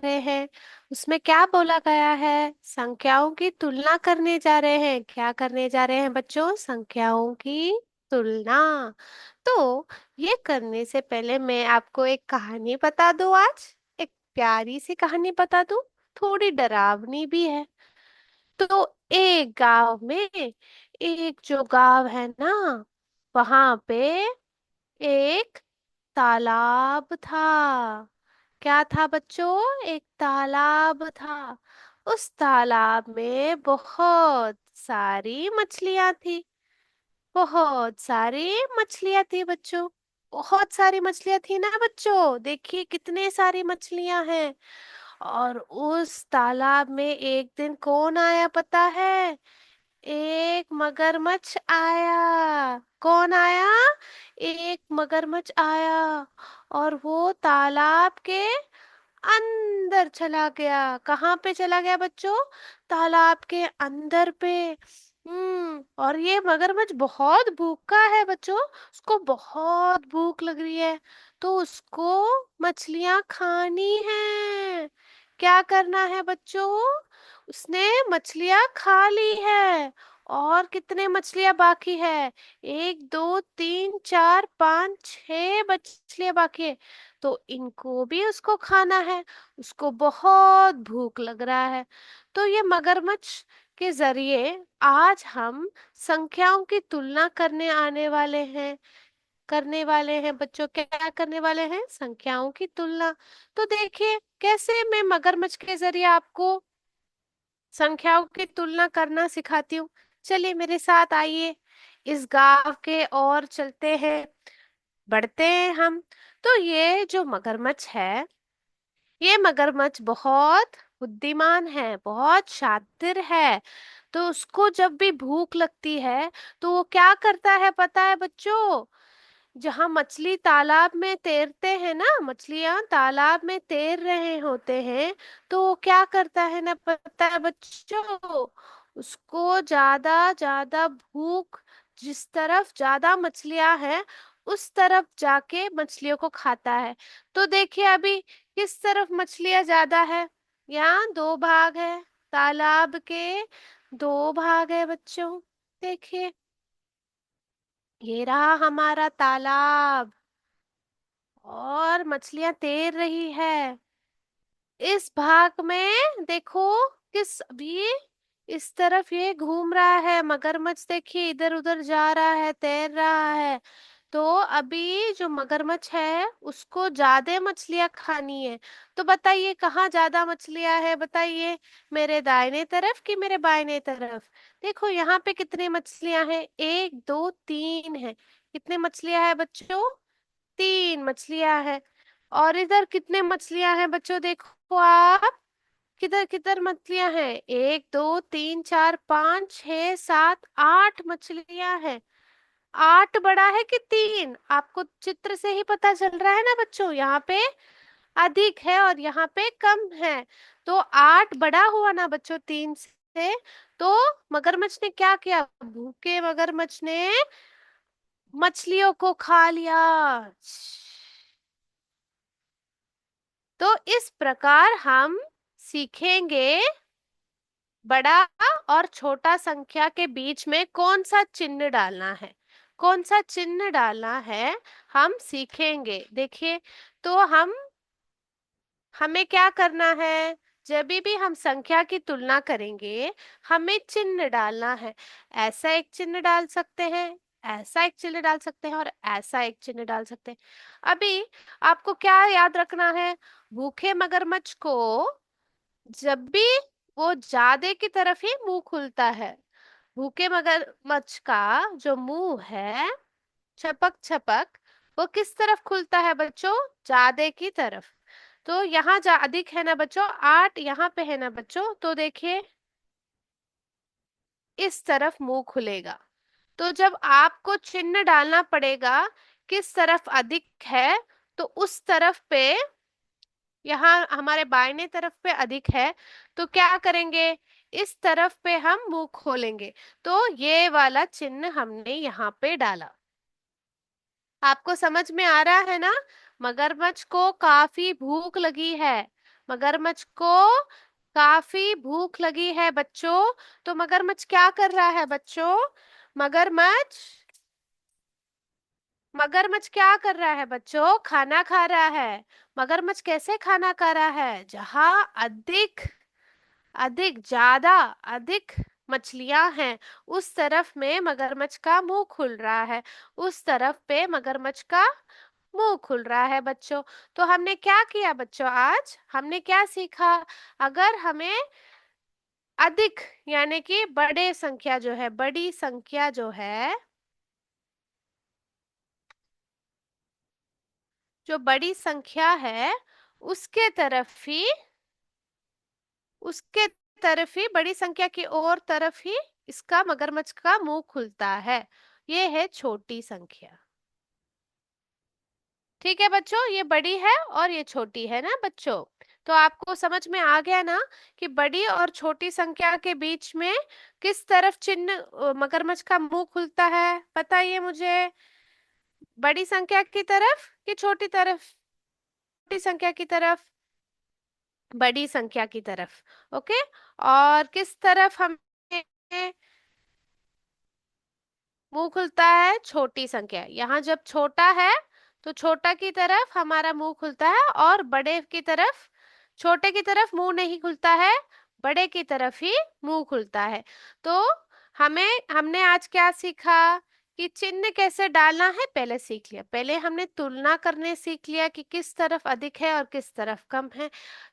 रहे हैं। उसमें क्या बोला गया है? संख्याओं की तुलना करने जा रहे हैं। क्या करने जा रहे हैं बच्चों? संख्याओं की तुलना। तो ये करने से पहले मैं आपको एक कहानी बता दूं आज। एक प्यारी सी कहानी बता दूं। थोड़ी डरावनी भी है। तो एक गांव में, एक जो गांव है ना, वहां पे एक तालाब था। क्या था बच्चों? एक तालाब था। उस तालाब में बहुत सारी मछलियां थी। बहुत सारी मछलियां थी बच्चों। बहुत सारी मछलियां थी ना बच्चों। देखिए कितने सारी मछलियां हैं। और उस तालाब में एक दिन कौन आया पता है? एक मगरमच्छ आया। कौन आया? एक मगरमच्छ आया। और वो तालाब के अंदर चला गया। कहाँ पे चला गया बच्चों? तालाब के अंदर पे। और ये मगरमच्छ बहुत भूखा है बच्चों। उसको बहुत भूख लग रही है। तो उसको मछलियां खानी है। क्या करना है बच्चों? उसने मछलियां खा ली है। और कितने मछलियां बाकी है? एक, दो, तीन, चार, पाँच, छह मछलियां बाकी है। तो इनको भी उसको खाना है। उसको बहुत भूख लग रहा है। तो ये मगरमच्छ के जरिए आज हम संख्याओं की तुलना करने वाले हैं बच्चों। क्या करने वाले हैं? संख्याओं की तुलना। तो देखिए कैसे मैं मगरमच्छ के जरिए आपको संख्याओं की तुलना करना सिखाती हूँ। चलिए मेरे साथ आइए, इस गांव के और चलते हैं, बढ़ते हैं हम। तो ये जो मगरमच्छ है, ये मगरमच्छ बहुत बुद्धिमान है, बहुत शातिर है। तो उसको जब भी भूख लगती है तो वो क्या करता है पता है बच्चों? जहाँ मछली तालाब में तैरते हैं ना, मछलियां तालाब में तैर रहे होते हैं, तो वो क्या करता है ना पता है बच्चों? उसको ज्यादा ज्यादा भूख, जिस तरफ ज्यादा मछलियां हैं उस तरफ जाके मछलियों को खाता है। तो देखिए अभी किस तरफ मछलियां ज्यादा है? यहाँ दो भाग है। तालाब के दो भाग है बच्चों। देखिए ये रहा हमारा तालाब। और मछलियां तैर रही है। इस भाग में देखो, किस अभी इस तरफ ये घूम रहा है मगरमच्छ। देखिए इधर उधर जा रहा है, तैर रहा है। तो अभी जो मगरमच्छ है उसको ज्यादा मछलियां खानी है। तो बताइए कहाँ ज्यादा मछलियां है? बताइए, मेरे दाहिने तरफ कि मेरे बाइने तरफ? देखो यहाँ पे कितने मछलियां हैं? एक, दो, तीन है। कितने मछलियां है बच्चों? तीन मछलियां हैं। और इधर कितने मछलियां हैं बच्चों? देखो आप, किधर किधर मछलियां हैं? एक, दो, तीन, चार, पाँच, छह, सात, आठ मछलियां हैं। आठ बड़ा है कि तीन? आपको चित्र से ही पता चल रहा है ना बच्चों। यहाँ पे अधिक है और यहाँ पे कम है। तो आठ बड़ा हुआ ना बच्चों तीन से। तो मगरमच्छ ने क्या किया? भूखे मगरमच्छ ने मछलियों को खा लिया। तो इस प्रकार हम सीखेंगे बड़ा और छोटा संख्या के बीच में कौन सा चिन्ह डालना है। कौन सा चिन्ह डालना है हम सीखेंगे। देखिए, तो हमें क्या करना है? जब भी हम संख्या की तुलना करेंगे हमें चिन्ह डालना है। ऐसा एक चिन्ह डाल सकते हैं, ऐसा एक चिन्ह डाल सकते हैं और ऐसा एक चिन्ह डाल सकते हैं। अभी आपको क्या याद रखना है? भूखे मगरमच्छ को जब भी वो ज्यादा की तरफ ही मुंह खुलता है। भूखे मगरमच्छ का जो मुंह है, छपक छपक, वो किस तरफ खुलता है बच्चों? ज्यादा की तरफ। तो यहाँ जा अधिक है ना बच्चों, आठ यहाँ पे है ना बच्चों। तो देखिए इस तरफ मुंह खुलेगा। तो जब आपको चिन्ह डालना पड़ेगा किस तरफ अधिक है, तो उस तरफ पे, यहाँ हमारे बाइने तरफ पे अधिक है, तो क्या करेंगे? इस तरफ पे हम मुंह खोलेंगे। तो ये वाला चिन्ह हमने यहाँ पे डाला। आपको समझ में आ रहा है ना? मगरमच्छ को काफी भूख लगी है। मगरमच्छ को काफी भूख लगी है बच्चों। तो मगरमच्छ क्या कर रहा है बच्चों? मगरमच्छ मगरमच्छ क्या कर रहा है बच्चों? खाना खा रहा है। मगरमच्छ कैसे खाना खा रहा है? जहां अधिक अधिक ज्यादा अधिक मछलियां हैं, उस तरफ में मगरमच्छ का मुंह खुल रहा है। उस तरफ पे मगरमच्छ का मुंह खुल रहा है बच्चों। तो हमने क्या किया बच्चों? आज हमने क्या सीखा? अगर हमें अधिक यानी कि बड़े संख्या जो है, बड़ी संख्या जो है, जो बड़ी संख्या है उसके तरफ ही उसके तरफ ही बड़ी संख्या की और तरफ ही इसका मगरमच्छ का मुंह खुलता है। ये है छोटी संख्या। ठीक है बच्चों, ये बड़ी है और ये छोटी है ना बच्चों। तो आपको समझ में आ गया ना कि बड़ी और छोटी संख्या के बीच में किस तरफ चिन्ह मगरमच्छ का मुंह खुलता है? बताइए मुझे। बड़ी संख्या की तरफ कि छोटी तरफ? छोटी संख्या की तरफ। बड़ी संख्या की तरफ। ओके। और किस तरफ हमें मुंह खुलता है? छोटी संख्या। यहाँ जब छोटा है तो छोटा की तरफ हमारा मुंह खुलता है, और बड़े की तरफ, छोटे की तरफ मुंह नहीं खुलता है, बड़े की तरफ ही मुंह खुलता है। तो हमने आज क्या सीखा? कि चिन्ह कैसे डालना है पहले सीख लिया। पहले हमने तुलना करने सीख लिया कि किस तरफ अधिक है और किस तरफ कम है।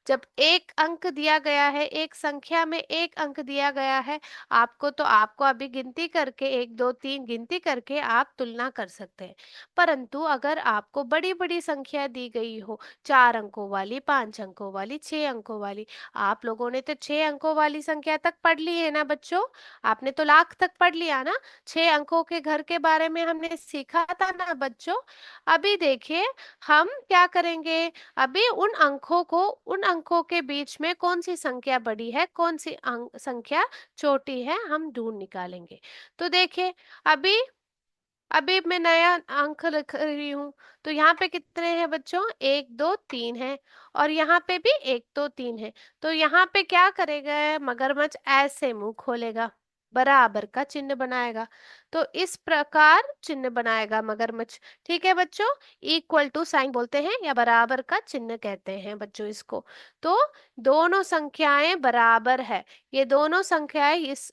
जब एक अंक दिया गया है, एक संख्या में एक अंक दिया गया है आपको, तो आपको अभी गिनती करके, एक दो तीन गिनती करके आप तुलना कर सकते हैं। परंतु अगर आपको बड़ी बड़ी संख्या दी गई हो, 4 अंकों वाली, 5 अंकों वाली, 6 अंकों वाली, आप लोगों ने तो 6 अंकों वाली संख्या तक पढ़ ली है ना बच्चों? आपने तो लाख तक पढ़ लिया ना। 6 अंकों के घर के बारे में हमने सीखा था ना बच्चों। अभी देखिए हम क्या करेंगे। अभी उन अंकों के बीच में कौन सी संख्या बड़ी है, कौन सी संख्या छोटी है, हम ढूंढ निकालेंगे। तो देखिए, अभी अभी मैं नया अंक लिख रही हूँ। तो यहाँ पे कितने हैं बच्चों? 1 2 3 है। और यहाँ पे भी 1 2 3 है। तो यहाँ पे क्या करेगा मगरमच्छ? ऐसे मुंह खोलेगा, बराबर का चिन्ह बनाएगा। तो इस प्रकार चिन्ह बनाएगा मगरमच्छ। ठीक है बच्चों। इक्वल टू साइन बोलते हैं, या बराबर का चिन्ह कहते हैं बच्चों इसको। तो दोनों संख्याएं बराबर है। ये दोनों संख्याएं इस,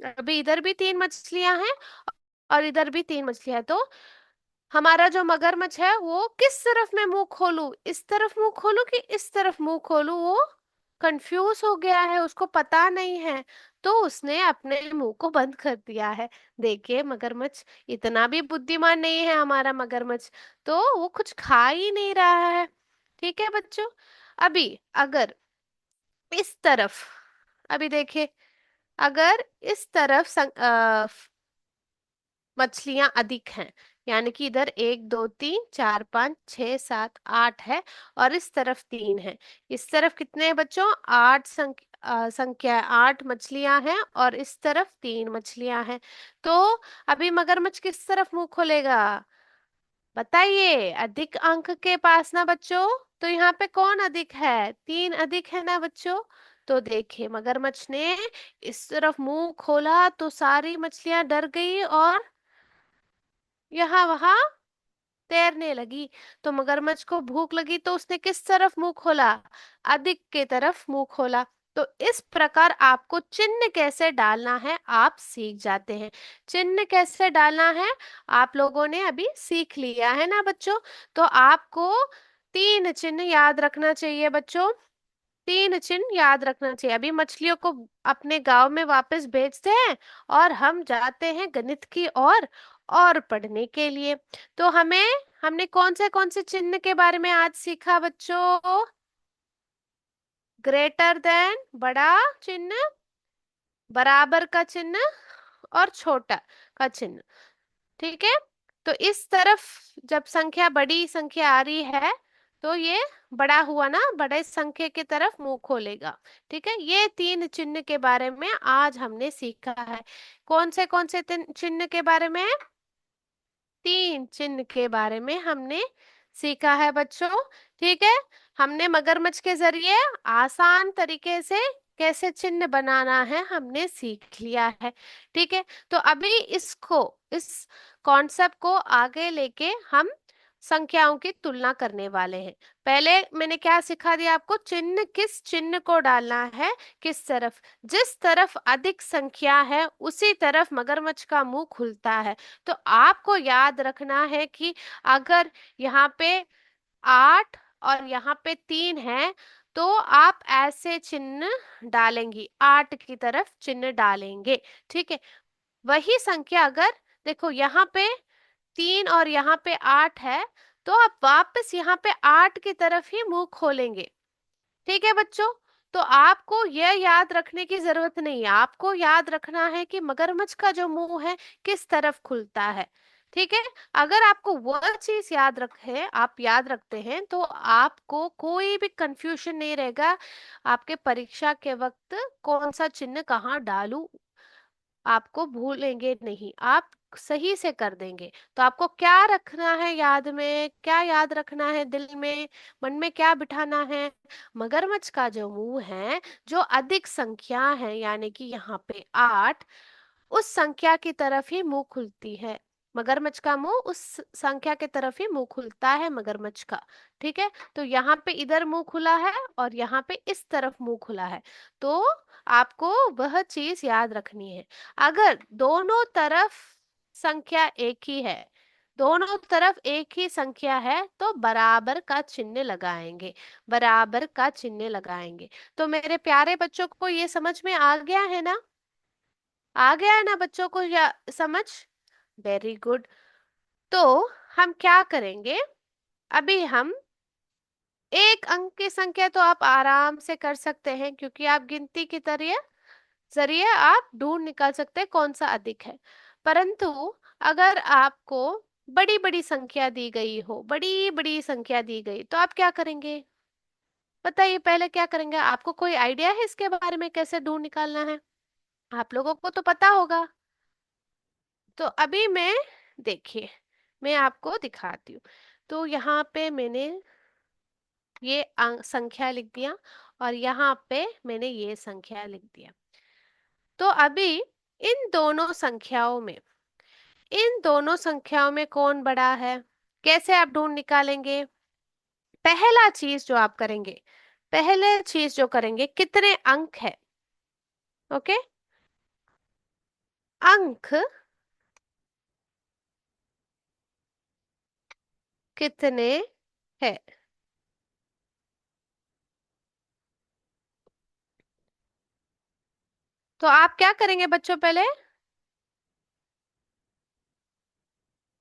अभी इधर भी 3 मछलियां हैं और इधर भी 3 मछलियां हैं। तो हमारा जो मगरमच्छ है वो किस तरफ मैं मुंह खोलूं? इस तरफ मुंह खोलूं कि इस तरफ मुंह खोलूं? वो कंफ्यूज हो गया है, उसको पता नहीं है। तो उसने अपने मुंह को बंद कर दिया है। देखिए मगरमच्छ इतना भी बुद्धिमान नहीं है हमारा मगरमच्छ। तो वो कुछ खा ही नहीं रहा है। ठीक है बच्चों। अभी अगर इस तरफ, अभी देखिए, अगर इस तरफ मछलियां अधिक हैं, यानी कि इधर 1 2 3 4 5 6 7 8 है, और इस तरफ 3 है। इस तरफ कितने हैं बच्चों? 8 संख्या, 8 मछलियां हैं, और इस तरफ 3 मछलियां हैं। तो अभी मगरमच्छ किस तरफ मुंह खोलेगा? बताइए। अधिक अंक के पास ना बच्चों। तो यहाँ पे कौन अधिक है? 3 अधिक है ना बच्चों। तो देखिए मगरमच्छ ने इस तरफ मुंह खोला तो सारी मछलियां डर गई और यहाँ वहां तैरने लगी। तो मगरमच्छ को भूख लगी तो उसने किस तरफ मुंह खोला? अधिक के तरफ मुंह खोला। तो इस प्रकार आपको चिन्ह कैसे डालना है आप सीख जाते हैं। चिन्ह कैसे डालना है आप लोगों ने अभी सीख लिया है ना बच्चों। तो आपको 3 चिन्ह याद रखना चाहिए बच्चों। 3 चिन्ह याद रखना चाहिए। अभी मछलियों को अपने गांव में वापस भेजते हैं और हम जाते हैं गणित की ओर और पढ़ने के लिए। तो हमने कौन से चिन्ह के बारे में आज सीखा बच्चों? ग्रेटर देन बड़ा चिन्ह, बराबर का चिन्ह, और छोटा का चिन्ह। ठीक है। तो इस तरफ जब संख्या, बड़ी संख्या आ रही है, तो ये बड़ा हुआ ना, बड़े संख्या की तरफ मुंह खोलेगा। ठीक है। ये 3 चिन्ह के बारे में आज हमने सीखा है। कौन से चिन्ह के बारे में? 3 चिन्ह के बारे में हमने सीखा है बच्चों। ठीक है। हमने मगरमच्छ के जरिए आसान तरीके से कैसे चिन्ह बनाना है हमने सीख लिया है। ठीक है, तो अभी इस कॉन्सेप्ट को आगे लेके हम संख्याओं की तुलना करने वाले हैं। पहले मैंने क्या सिखा दिया आपको, चिन्ह किस चिन्ह को डालना है, किस तरफ, जिस तरफ अधिक संख्या है उसी तरफ मगरमच्छ का मुंह खुलता है। तो आपको याद रखना है कि अगर यहाँ पे 8 और यहाँ पे 3 है तो आप ऐसे चिन्ह डालेंगी, 8 की तरफ चिन्ह डालेंगे। ठीक है, वही संख्या अगर देखो यहाँ पे 3 और यहाँ पे 8 है तो आप वापस यहाँ पे 8 की तरफ ही मुंह खोलेंगे। ठीक है बच्चों, तो आपको यह याद रखने की जरूरत नहीं है, आपको याद रखना है कि मगरमच्छ का जो मुंह है किस तरफ खुलता है। ठीक है, अगर आपको वह चीज याद रखे, आप याद रखते हैं तो आपको कोई भी कंफ्यूजन नहीं रहेगा आपके परीक्षा के वक्त कौन सा चिन्ह कहाँ डालूं, आपको भूलेंगे नहीं, आप सही से कर देंगे। तो आपको क्या रखना है याद में, क्या याद रखना है दिल में, मन में क्या बिठाना है, मगरमच्छ का जो मुंह है, जो अधिक संख्या है यानी कि यहाँ पे 8, उस संख्या की तरफ ही मुंह खुलती है। मगरमच्छ का मुंह उस संख्या की तरफ ही मुंह खुलता है मगरमच्छ का। ठीक है, तो यहाँ पे इधर मुंह खुला है और यहाँ पे इस तरफ मुंह खुला है, तो आपको वह चीज याद रखनी है। अगर दोनों तरफ संख्या एक ही है, दोनों तरफ एक ही संख्या है तो बराबर का चिन्ह लगाएंगे, बराबर का चिन्ह लगाएंगे। तो मेरे प्यारे बच्चों को ये समझ में आ गया है ना, आ गया है ना बच्चों को या समझ? Very good. तो हम क्या करेंगे, अभी हम एक अंक की संख्या तो आप आराम से कर सकते हैं क्योंकि आप गिनती की तरह जरिए आप ढूंढ निकाल सकते हैं कौन सा अधिक है। परंतु अगर आपको बड़ी बड़ी संख्या दी गई हो, बड़ी बड़ी संख्या दी गई तो आप क्या करेंगे, बताइए पहले क्या करेंगे? आपको कोई आइडिया है इसके बारे में कैसे ढूंढ निकालना है? आप लोगों को तो पता होगा। तो अभी मैं, देखिए मैं आपको दिखाती हूँ। तो यहाँ पे मैंने ये संख्या लिख दिया और यहाँ पे मैंने ये संख्या लिख दिया। तो अभी इन दोनों संख्याओं में, इन दोनों संख्याओं में कौन बड़ा है, कैसे आप ढूंढ निकालेंगे? पहला चीज जो आप करेंगे, पहले चीज जो करेंगे, कितने अंक है? ओके, अंक कितने हैं? तो आप क्या करेंगे बच्चों, पहले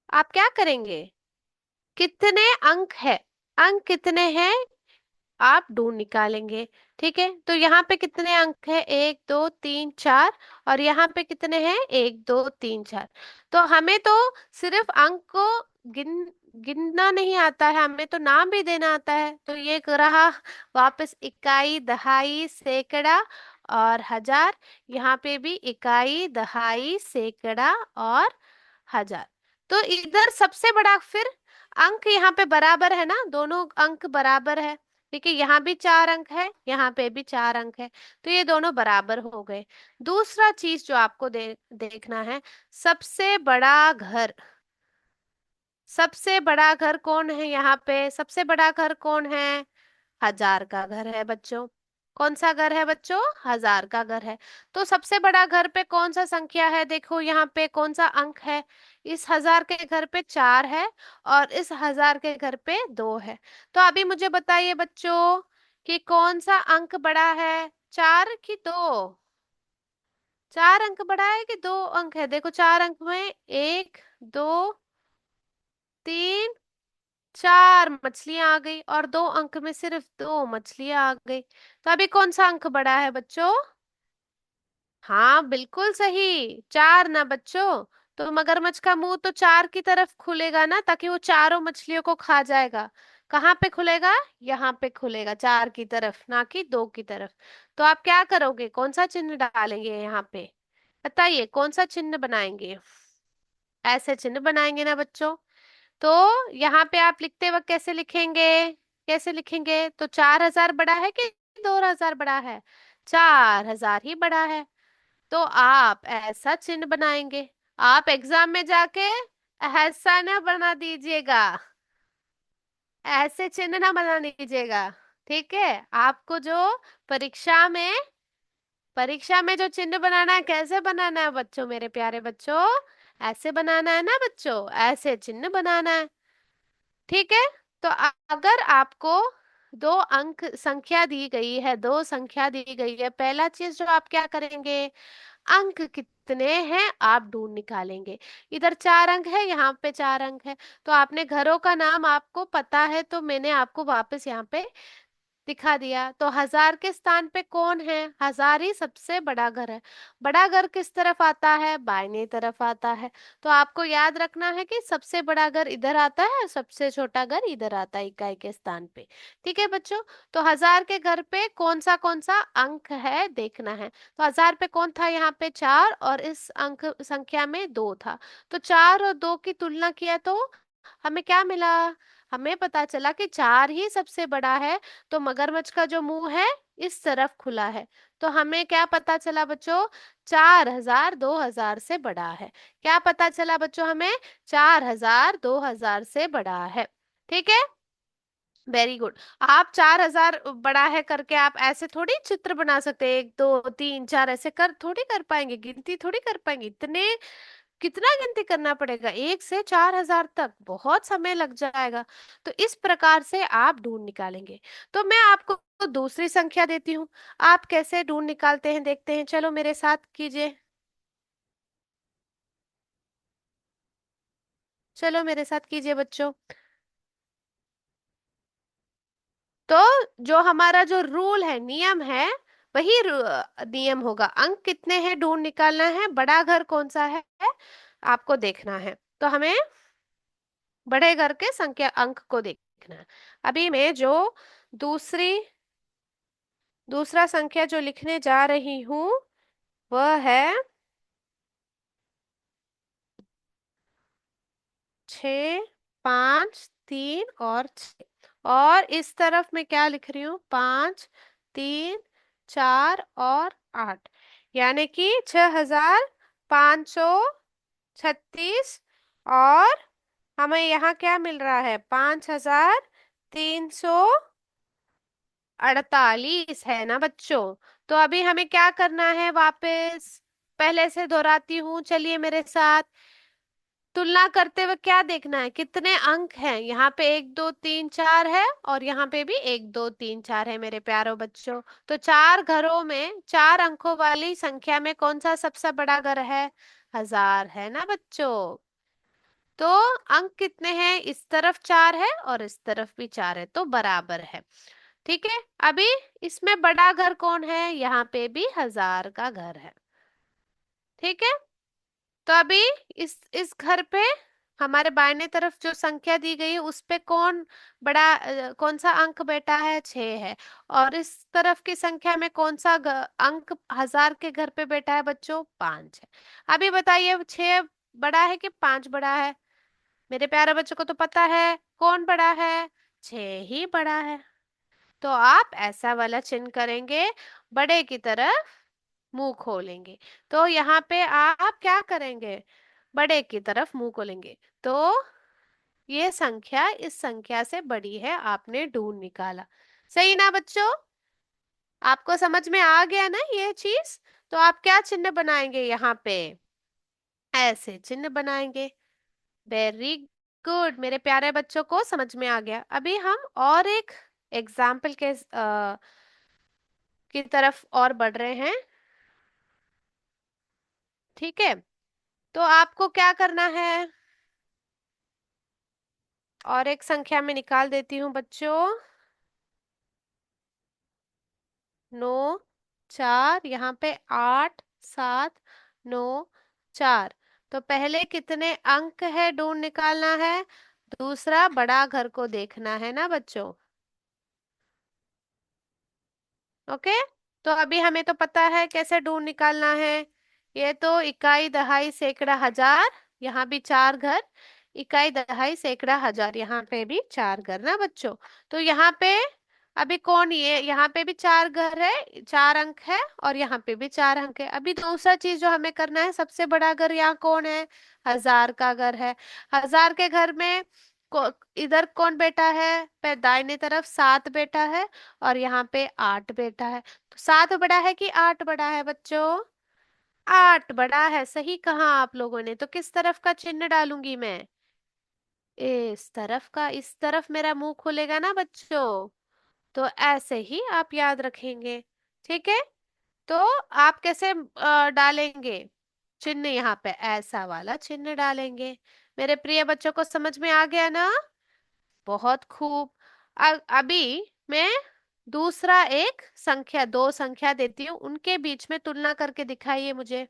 आप क्या करेंगे, कितने अंक है, अंक कितने हैं आप ढूंढ निकालेंगे। ठीक है, तो यहाँ पे कितने अंक है, 1 2 3 4, और यहाँ पे कितने हैं, 1 2 3 4। तो हमें तो सिर्फ अंक को गिनना नहीं आता है, हमें तो नाम भी देना आता है। तो ये रहा वापस इकाई, दहाई, सैकड़ा और हजार। यहाँ पे भी इकाई, दहाई, सैकड़ा और हजार। तो इधर सबसे बड़ा फिर अंक यहाँ पे बराबर है ना, दोनों अंक बराबर है। ठीक है, यहाँ भी 4 अंक है, यहाँ पे भी 4 अंक है, तो ये दोनों बराबर हो गए। दूसरा चीज जो आपको देखना है, सबसे बड़ा घर, सबसे बड़ा घर कौन है यहाँ पे, सबसे बड़ा घर कौन है? हजार का घर है बच्चों। कौन सा घर है बच्चों? हजार का घर है। तो सबसे बड़ा घर पे कौन सा संख्या है, देखो यहाँ पे कौन सा अंक है? इस हजार के घर पे 4 है और इस हजार के घर पे 2 है। तो अभी मुझे बताइए बच्चों कि कौन सा अंक बड़ा है, 4 की 2? 4 अंक बड़ा है कि 2 अंक है? देखो 4 अंक में 1 2 3 4 मछलियां आ गई और 2 अंक में सिर्फ 2 मछलियां आ गई। तो अभी कौन सा अंक बड़ा है बच्चों? हाँ बिल्कुल सही, 4 ना बच्चों। तो मगरमच्छ का मुंह तो 4 की तरफ खुलेगा ना, ताकि वो चारों मछलियों को खा जाएगा। कहाँ पे खुलेगा? यहाँ पे खुलेगा, 4 की तरफ ना कि 2 की तरफ। तो आप क्या करोगे, कौन सा चिन्ह डालेंगे यहाँ पे, बताइए कौन सा चिन्ह बनाएंगे? ऐसे चिन्ह बनाएंगे ना बच्चों। तो यहाँ पे आप लिखते वक्त कैसे लिखेंगे? कैसे लिखेंगे? तो 4,000 बड़ा है कि 2,000 बड़ा है? 4,000 ही बड़ा है। तो आप ऐसा चिन्ह बनाएंगे। आप एग्जाम में जाके ऐसा ना बना दीजिएगा, ऐसे चिन्ह ना बना दीजिएगा। ठीक है? आपको जो परीक्षा में परीक्षा में जो चिन्ह बनाना है, कैसे बनाना है बच्चों, मेरे प्यारे बच्चों? ऐसे बनाना है ना बच्चों, ऐसे चिन्ह बनाना है। ठीक है? तो अगर आपको दो अंक संख्या दी गई है, दो संख्या दी गई है, पहला चीज जो आप क्या करेंगे, अंक कितने हैं आप ढूंढ निकालेंगे। इधर 4 अंक है, यहाँ पे 4 अंक है। तो आपने घरों का नाम आपको पता है, तो मैंने आपको वापस यहाँ पे दिखा दिया। तो 1,000 के स्थान पे कौन है? 1,000 ही सबसे बड़ा घर है। बड़ा घर किस तरफ आता है? बाईं तरफ आता है। तो आपको याद रखना है कि सबसे बड़ा घर इधर आता है, सबसे छोटा घर इधर आता है, इकाई के स्थान पे। ठीक है बच्चों? तो 1,000 के घर पे कौन सा अंक है देखना है। तो 1,000 पे कौन था? यहाँ पे 4, और इस अंक संख्या में 2 था। तो 4 और 2 की तुलना किया तो हमें क्या मिला? हमें पता चला कि 4 ही सबसे बड़ा है। तो मगरमच्छ का जो मुंह है इस तरफ खुला है। तो हमें क्या पता चला बच्चों? 4,000 2,000 से बड़ा है। क्या पता चला बच्चों हमें? 4,000 2,000 से बड़ा है। ठीक है? Very good. आप 4,000 बड़ा है करके आप ऐसे थोड़ी चित्र बना सकते हैं, 1 2 3 4 ऐसे कर थोड़ी कर पाएंगे, गिनती थोड़ी कर पाएंगे इतने। कितना गिनती करना पड़ेगा? 1 से 4,000 तक बहुत समय लग जाएगा। तो इस प्रकार से आप ढूंढ निकालेंगे। तो मैं आपको दूसरी संख्या देती हूँ, आप कैसे ढूंढ निकालते हैं देखते हैं। चलो मेरे साथ कीजिए, चलो मेरे साथ कीजिए बच्चों। तो जो हमारा जो रूल है, नियम है, वही नियम होगा। अंक कितने हैं ढूंढ निकालना है, बड़ा घर कौन सा है आपको देखना है। तो हमें बड़े घर के संख्या अंक को देखना है। अभी मैं जो दूसरी दूसरा संख्या जो लिखने जा रही हूँ वह है 6 5 3 और 6। और इस तरफ मैं क्या लिख रही हूँ? 5 3 4 और 8, यानी कि 6,536। और हमें यहाँ क्या मिल रहा है? 5,348 है ना बच्चों? तो अभी हमें क्या करना है? वापस पहले से दोहराती हूँ, चलिए मेरे साथ। तुलना करते हुए क्या देखना है? कितने अंक हैं? यहाँ पे 1 2 3 4 है, और यहाँ पे भी 1 2 3 4 है मेरे प्यारो बच्चों। तो 4 घरों में 4 अंकों वाली संख्या में कौन सा सबसे बड़ा घर है? 1,000 है ना बच्चों? तो अंक कितने हैं? इस तरफ 4 है और इस तरफ भी 4 है, तो बराबर है। ठीक है? अभी इसमें बड़ा घर कौन है? यहाँ पे भी 1,000 का घर है। ठीक है? तो अभी इस घर पे हमारे बाईं तरफ जो संख्या दी गई है उस पे कौन सा अंक बैठा है? 6 है। और इस तरफ की संख्या में कौन सा अंक 1,000 के घर पे बैठा है बच्चों? 5 है। अभी बताइए, 6 बड़ा है कि 5 बड़ा है? मेरे प्यारे बच्चों को तो पता है कौन बड़ा है, 6 ही बड़ा है। तो आप ऐसा वाला चिन्ह करेंगे, बड़े की तरफ मुंह खोलेंगे। तो यहाँ पे आप क्या करेंगे? बड़े की तरफ मुंह खोलेंगे। तो ये संख्या इस संख्या से बड़ी है, आपने ढूंढ निकाला। सही ना बच्चों? आपको समझ में आ गया ना ये चीज? तो आप क्या चिन्ह बनाएंगे? यहाँ पे ऐसे चिन्ह बनाएंगे। वेरी गुड, मेरे प्यारे बच्चों को समझ में आ गया। अभी हम और एक एग्जाम्पल की तरफ और बढ़ रहे हैं। ठीक है? तो आपको क्या करना है? और एक संख्या में निकाल देती हूँ बच्चों। 9 4, यहाँ पे 8 7 9 4। तो पहले कितने अंक है ढूंढ निकालना है, दूसरा बड़ा घर को देखना है ना बच्चों। ओके? तो अभी हमें तो पता है कैसे ढूंढ निकालना है। ये तो इकाई दहाई सैकड़ा हजार, यहाँ भी 4 घर, इकाई दहाई सैकड़ा हजार, यहाँ पे भी चार घर ना बच्चों। तो यहाँ पे अभी कौन, ये यहाँ पे भी चार घर है, चार अंक है, और यहाँ पे भी चार अंक है। अभी दूसरा चीज जो हमें करना है, सबसे बड़ा घर यहाँ कौन है, हजार का घर है। हजार के घर में इधर कौन बेटा है, पे दाहिने तरफ सात बेटा है, और यहाँ पे आठ बेटा है। तो सात बड़ा है कि आठ बड़ा है बच्चों? आठ बड़ा है, सही कहा आप लोगों ने। तो किस तरफ का चिन्ह डालूंगी मैं? इस तरफ का। इस तरफ मेरा मुंह खुलेगा ना बच्चों। तो ऐसे ही आप याद रखेंगे। ठीक है। तो आप कैसे डालेंगे चिन्ह? यहाँ पे ऐसा वाला चिन्ह डालेंगे। मेरे प्रिय बच्चों को समझ में आ गया ना? बहुत खूब। अभी मैं दूसरा एक संख्या, दो संख्या देती हूँ, उनके बीच में तुलना करके दिखाइए मुझे।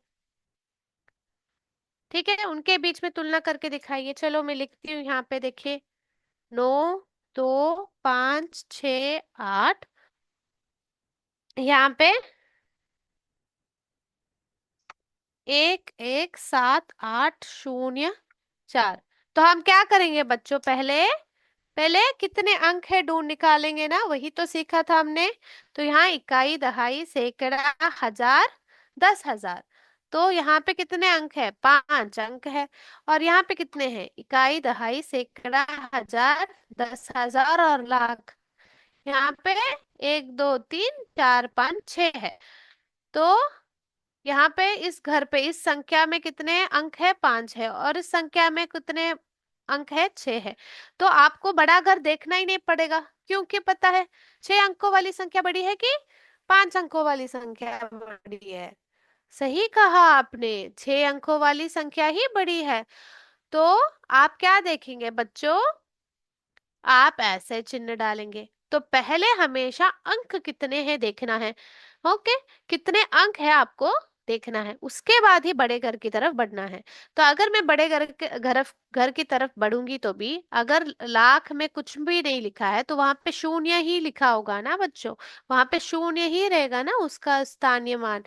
ठीक है, उनके बीच में तुलना करके दिखाइए। चलो मैं लिखती हूँ यहाँ पे, देखिए। 9, 2, 5, 6, 8। यहाँ पे 1, 1, 7, 8, 0, 4। तो हम क्या करेंगे बच्चों, पहले पहले कितने अंक है ढूंढ निकालेंगे ना, वही तो सीखा था हमने। तो यहाँ इकाई दहाई सैकड़ा हजार, 10,000। तो यहाँ पे कितने अंक है, पांच अंक है। और यहाँ पे कितने हैं, इकाई दहाई सैकड़ा हजार, 10,000 और लाख। यहाँ पे एक दो तीन चार पाँच छह है। तो यहाँ पे इस घर पे, इस संख्या में कितने अंक है, पांच है, और इस संख्या में कितने अंक है, छह है। तो आपको बड़ा घर देखना ही नहीं पड़ेगा, क्योंकि पता है छह अंकों वाली संख्या बड़ी है कि पांच अंकों वाली संख्या बड़ी है। सही कहा आपने, छह अंकों वाली संख्या ही बड़ी है। तो आप क्या देखेंगे बच्चों, आप ऐसे चिन्ह डालेंगे। तो पहले हमेशा अंक कितने हैं देखना है। ओके, कितने अंक है आपको देखना है, उसके बाद ही बड़े घर की तरफ बढ़ना है। तो अगर मैं बड़े घर की तरफ बढ़ूंगी, तो भी अगर लाख में कुछ भी नहीं लिखा है, तो वहां पे शून्य ही लिखा होगा ना बच्चों। वहां पे शून्य ही रहेगा ना उसका स्थानीय मान।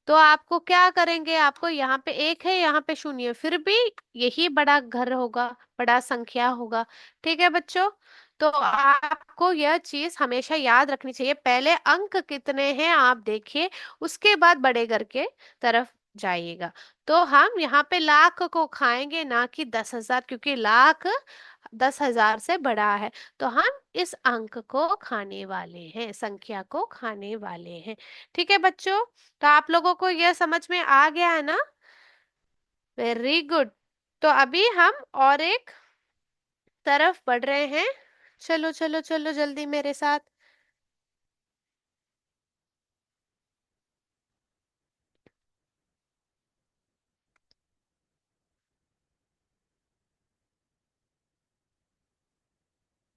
तो आपको क्या करेंगे, आपको यहाँ पे एक है, यहाँ पे शून्य, फिर भी यही बड़ा घर होगा, बड़ा संख्या होगा। ठीक है बच्चों। तो आपको यह चीज हमेशा याद रखनी चाहिए, पहले अंक कितने हैं आप देखिए, उसके बाद बड़े घर के तरफ जाइएगा। तो हम यहाँ पे लाख को खाएंगे, ना कि 10,000, क्योंकि लाख 10,000 से बड़ा है। तो हम इस अंक को खाने वाले हैं, संख्या को खाने वाले हैं। ठीक है बच्चों। तो आप लोगों को यह समझ में आ गया है ना? Very good. तो अभी हम और एक तरफ बढ़ रहे हैं। चलो चलो चलो जल्दी मेरे साथ।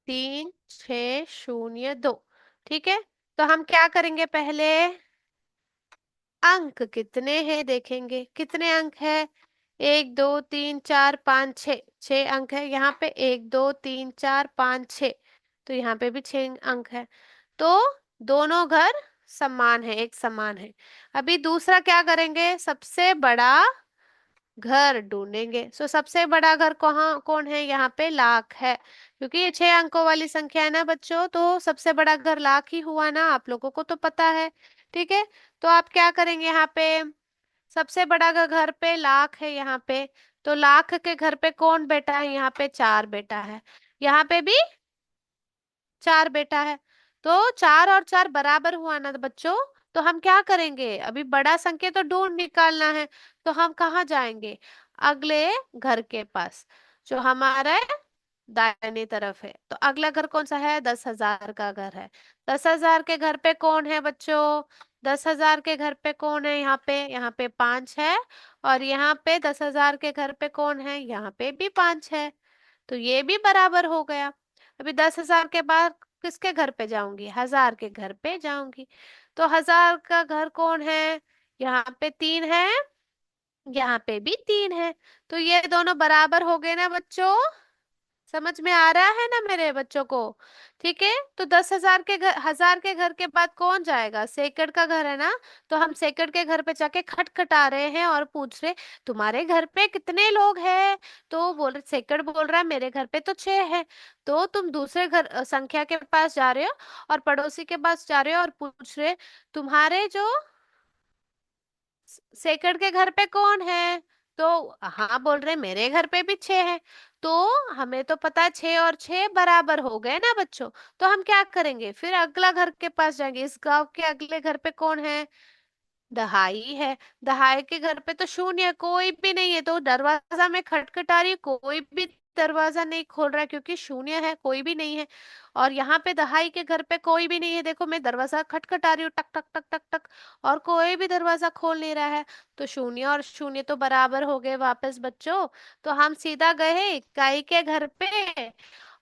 3, 6, 0, 2। ठीक है। तो हम क्या करेंगे, पहले अंक कितने हैं देखेंगे, कितने अंक है। 1, 2, 3, 4, 5, 6, 6 अंक है यहाँ पे। 1, 2, 3, 4, 5, 6। तो यहाँ पे भी 6 अंक है। तो दोनों घर समान है, एक समान है। अभी दूसरा क्या करेंगे, सबसे बड़ा घर ढूंढेंगे। सबसे बड़ा घर कहाँ कौन है, यहाँ पे लाख है, क्योंकि ये 6 अंकों वाली संख्या है ना बच्चों। तो सबसे बड़ा घर लाख ही हुआ ना, आप लोगों को तो पता है। ठीक है। तो आप क्या करेंगे, यहाँ पे सबसे बड़ा घर पे लाख है यहाँ पे। तो लाख के घर पे कौन बेटा है, यहाँ पे चार बेटा है। यहाँ पे भी चार बेटा है। तो चार और चार बराबर हुआ ना बच्चों। तो हम क्या करेंगे, अभी बड़ा संख्या तो ढूंढ निकालना है। तो हम कहाँ जाएंगे, अगले घर के पास, जो हमारा दाहिने तरफ है। तो अगला घर कौन सा है, 10,000 का घर है। 10,000 के घर पे कौन है बच्चों, 10,000 के घर पे कौन है, यहाँ पे पांच है। और यहाँ पे 10,000 के घर पे कौन है, यहाँ पे भी पांच है। तो ये भी बराबर हो गया। अभी 10,000 के बाद किसके घर पे जाऊंगी, हजार के घर पे जाऊंगी। तो हजार का घर कौन है, यहाँ पे तीन है, यहाँ पे भी तीन है। तो ये दोनों बराबर हो गए ना बच्चों। समझ में आ रहा है ना मेरे बच्चों को? ठीक है, तो 10,000 के घर, 1000 के घर के बाद कौन जाएगा? सेकंड का घर है ना। तो हम सेकंड के घर पे जाके खटखटा रहे हैं और पूछ रहे, तुम्हारे घर पे कितने लोग हैं? तो बोल रहे, सेकंड बोल रहा है मेरे घर पे तो 6 है। तो तुम दूसरे घर संख्या के पास जा रहे हो और पड़ोसी के पास जा रहे हो और पूछ रहे, तुम्हारे जो सेकंड के घर पे कौन है? तो हाँ बोल रहे, मेरे घर पे भी 6 है। तो हमें तो पता है 6 और 6 बराबर हो गए ना बच्चों। तो हम क्या करेंगे, फिर अगला घर के पास जाएंगे, इस गांव के अगले घर पे कौन है? दहाई है। दहाई के घर पे तो शून्य है, कोई भी नहीं है। तो दरवाजा में खटखटा रही हूँ, कोई भी दरवाजा नहीं खोल रहा है क्योंकि शून्य है, कोई भी नहीं है। और यहाँ पे दहाई के घर पे कोई भी नहीं है, देखो मैं दरवाजा खटखटा रही हूँ, टक टक टक टक टक, और कोई भी दरवाजा खोल नहीं रहा है। तो शून्य और शून्य तो बराबर हो गए वापस बच्चों। तो हम सीधा गए इकाई के घर पे,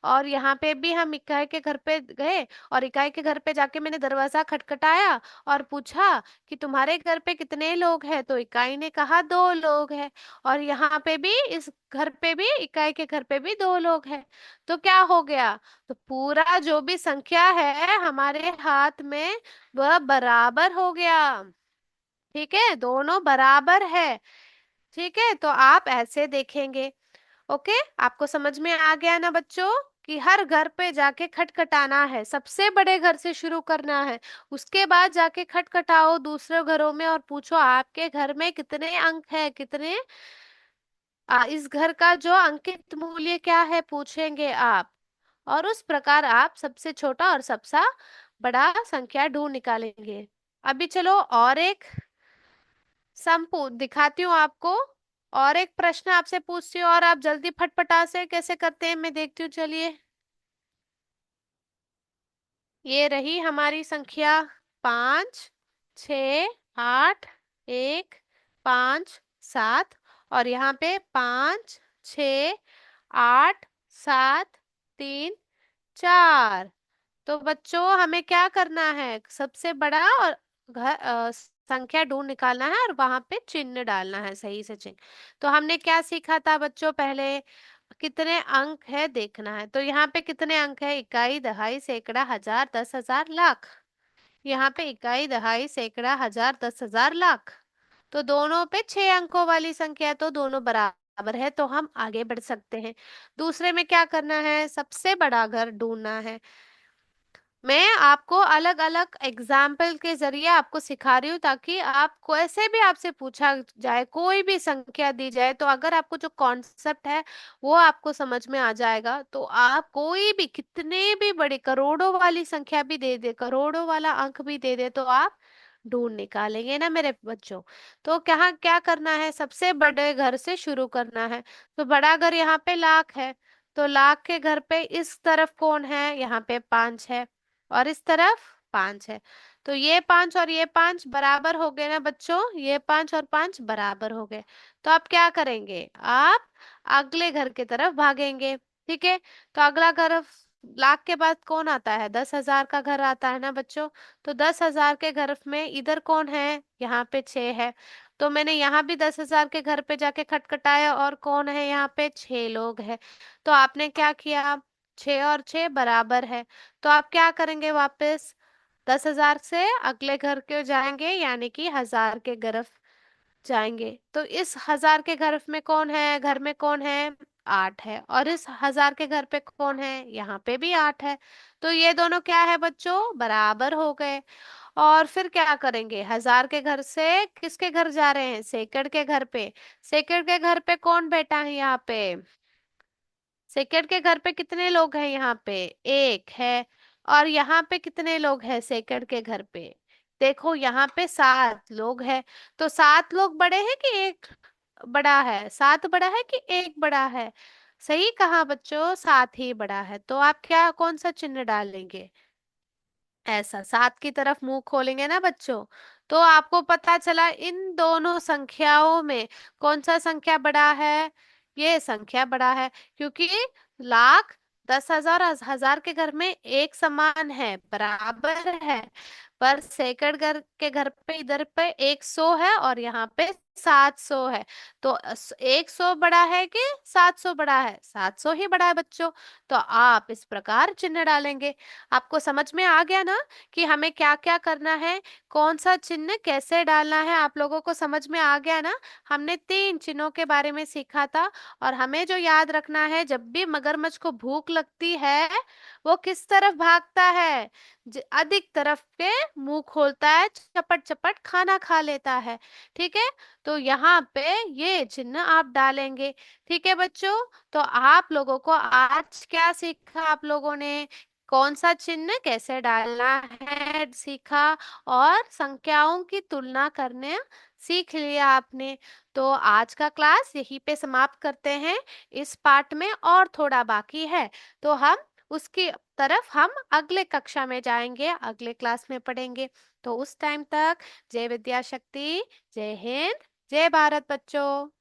और यहाँ पे भी हम इकाई के घर पे गए, और इकाई के घर पे जाके मैंने दरवाजा खटखटाया और पूछा कि तुम्हारे घर पे कितने लोग हैं? तो इकाई ने कहा 2 लोग हैं। और यहाँ पे भी, इस घर पे भी, इकाई के घर पे भी 2 लोग हैं। तो क्या हो गया? तो पूरा जो भी संख्या है हमारे हाथ में वह बराबर हो गया। ठीक है, दोनों बराबर है। ठीक है, तो आप ऐसे देखेंगे। ओके, आपको समझ में आ गया ना बच्चों? कि हर घर पे जाके खटखटाना है, सबसे बड़े घर से शुरू करना है। उसके बाद जाके खटखटाओ दूसरे घरों में और पूछो आपके घर में कितने अंक है, कितने इस घर का जो अंकित मूल्य क्या है पूछेंगे आप। और उस प्रकार आप सबसे छोटा और सबसे बड़ा संख्या ढूंढ निकालेंगे। अभी चलो और एक संपू दिखाती हूँ आपको। और एक प्रश्न आपसे पूछती हूँ और आप जल्दी फटफटा से कैसे करते हैं मैं देखती हूँ, चलिए। ये रही हमारी संख्या, 5, 6, 8, 1, 5, 7। और यहाँ पे 5, 6, 8, 7, 3, 4। तो बच्चों हमें क्या करना है, सबसे बड़ा और संख्या ढूंढ निकालना है और वहां पे चिन्ह डालना है, सही से चिन्ह। तो हमने क्या सीखा था बच्चों पहले? कितने अंक है देखना है। तो यहाँ पे कितने अंक है? इकाई, दहाई, सैकड़ा, हजार, 10,000, लाख। यहाँ पे इकाई, दहाई, सैकड़ा, हजार, 10,000, लाख। तो दोनों पे 6 अंकों वाली संख्या है, तो दोनों बराबर है, तो हम आगे बढ़ सकते हैं। दूसरे में क्या करना है? सबसे बड़ा घर ढूंढना है। मैं आपको अलग अलग एग्जाम्पल के जरिए आपको सिखा रही हूँ, ताकि आप कैसे भी आपसे पूछा जाए, कोई भी संख्या दी जाए, तो अगर आपको जो कॉन्सेप्ट है वो आपको समझ में आ जाएगा, तो आप कोई भी कितने भी बड़े करोड़ों वाली संख्या भी दे दे, करोड़ों वाला अंक भी दे दे, तो आप ढूंढ निकालेंगे ना मेरे बच्चों। तो क्या क्या करना है? सबसे बड़े घर से शुरू करना है। तो बड़ा घर यहाँ पे लाख है। तो लाख के घर पे इस तरफ कौन है? यहाँ पे 5 है, और इस तरफ 5 है। तो ये 5 और ये 5 बराबर हो गए ना बच्चों? ये 5 और 5 बराबर हो गए। तो आप क्या करेंगे? आप अगले घर की तरफ भागेंगे। ठीक है, तो अगला घर लाख के बाद कौन आता है? 10,000 का घर आता है ना बच्चों। तो 10,000 के घर में इधर कौन है? यहाँ पे 6 है। तो मैंने यहाँ भी 10,000 के घर पे जाके खटखटाया, और कौन है यहाँ पे? 6 लोग हैं। तो आपने क्या किया? 6 और 6 बराबर है। तो आप क्या करेंगे? वापस 10,000 से अगले घर के जाएंगे, यानी कि 1000 के घर जाएंगे। तो इस 1000 के घर में कौन है? घर में कौन है? 8 है। और इस 1000 के घर पे कौन है? यहाँ पे भी 8 है। तो ये दोनों क्या है बच्चों? बराबर हो गए। और फिर क्या करेंगे? 1000 के घर से किसके घर जा रहे हैं? सेकंड के घर पे। सेकंड के घर पे कौन बैठा है यहाँ पे? सेकंड के घर पे कितने लोग हैं? यहाँ पे एक है। और यहाँ पे कितने लोग हैं सेकंड के घर पे? देखो यहाँ पे 7 लोग हैं। तो 7 लोग बड़े हैं कि एक बड़ा है? 7 बड़ा है कि एक बड़ा है? सही कहा बच्चों, 7 ही बड़ा है। तो आप क्या, कौन सा चिन्ह डालेंगे? ऐसा 7 की तरफ मुंह खोलेंगे ना बच्चों। तो आपको पता चला इन दोनों संख्याओं में कौन सा संख्या बड़ा है? ये संख्या बड़ा है, क्योंकि लाख, 10,000 और 1000 के घर में एक समान है, बराबर है। पर सेकंड घर के घर पे इधर पे 100 है और यहाँ पे 700 है। तो 100 बड़ा है कि 700 बड़ा है? 700 ही बड़ा है बच्चों। तो आप इस प्रकार चिन्ह डालेंगे। आपको समझ में आ गया ना कि हमें क्या क्या करना है, कौन सा चिन्ह कैसे डालना है? आप लोगों को समझ में आ गया ना? हमने 3 चिन्हों के बारे में सीखा था। और हमें जो याद रखना है, जब भी मगरमच्छ को भूख लगती है, वो किस तरफ भागता है? अधिक तरफ पे मुंह खोलता है, चपट चपट खाना खा लेता है। ठीक है? तो यहाँ पे ये चिन्ह आप डालेंगे। ठीक है बच्चों? तो आप लोगों को आज क्या सीखा? आप लोगों ने कौन सा चिन्ह कैसे डालना है सीखा, और संख्याओं की तुलना करने सीख लिया आपने। तो आज का क्लास यहीं पे समाप्त करते हैं। इस पार्ट में और थोड़ा बाकी है, तो हम उसकी तरफ हम अगले कक्षा में जाएंगे, अगले क्लास में पढ़ेंगे। तो उस टाइम तक जय विद्या शक्ति, जय हिंद, जय भारत बच्चों।